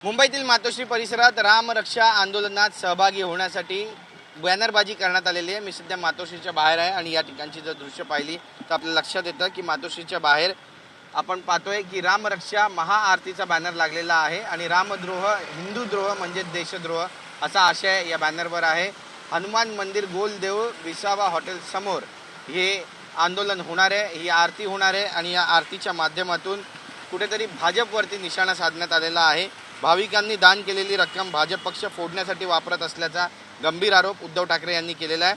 मुंबईतील मातोश्री परिसरात रामरक्षा आंदोलनात सहभागी होण्यासाठी बॅनरबाजी करण्यात आलेली आहे। मी सध्या मातोश्रीच्या बाहेर आहे आणि या ठिकाणची जर दृश्य पाहिली तर आपल्या लक्षात येतं की मातोश्रीच्या बाहेर आपण पाहतोय की रामरक्षा महाआरतीचा बॅनर लागलेला आहे आणि रामद्रोह हिंदूद्रोह म्हणजे देशद्रोह असा आशय या बॅनरवर आहे। हनुमान मंदिर गोलदेव विसावा हॉटेल समोर हे आंदोलन होणार आहे, ही आरती होणार आहे आणि या आरतीच्या माध्यमातून कुठेतरी भाजपवरती निशाणा साधण्यात आलेला आहे। भाविकांनी दान केलेली रक्कम भाजप पक्ष फोडण्यासाठी वापरत असल्याचा गंभीर आरोप उद्धव ठाकरे यांनी केलेला आहे।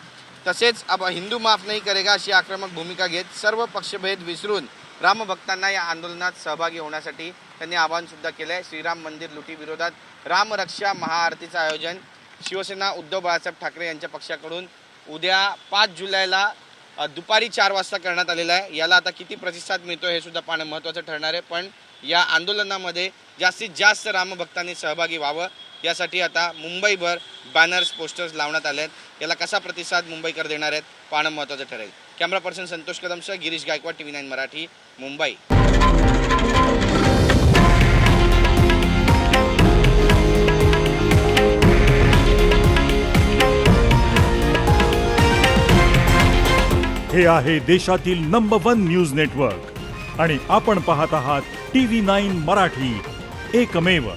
तसेच अब हिंदू माफ नाही करेगा अशी आक्रमक भूमिका घेत सर्व पक्षभेद विसरून रामभक्तांना या आंदोलनात सहभागी होण्यासाठी त्यांनी आवाहन सुद्धा केले आहे। श्रीराम मंदिर लुटी विरोधात रामरक्षा महाआरतीचं आयोजन शिवसेना उद्धव बाळासाहेब ठाकरे यांच्या पक्षाकडून उद्या 5 जुलैला दुपारी 4 वाजता करण्यात आलेला आहे। याला आता किती प्रतिसाद मिळतो हे सुद्धा पाहणं महत्त्वाचं ठरणार आहे। पण या आंदोलनामध्ये जास्तीत जास्त रामभक्तांनी सहभागी व्हावं यासाठी आता मुंबईभर बॅनर्स पोस्टर्स लावण्यात आले आहेत। याला कसा प्रतिसाद मुंबईकर देणार आहेत पाहणं महत्त्वाचं ठरेल। कॅमेरा पर्सन संतोष कदमसह गिरीश गायकवाड TV9 मराठी मुंबई। हे आहे देशातील नंबर 1 न्यूज नेटवर्क आणि आपण पाहत आहात TV9 मराठी, एकमेव।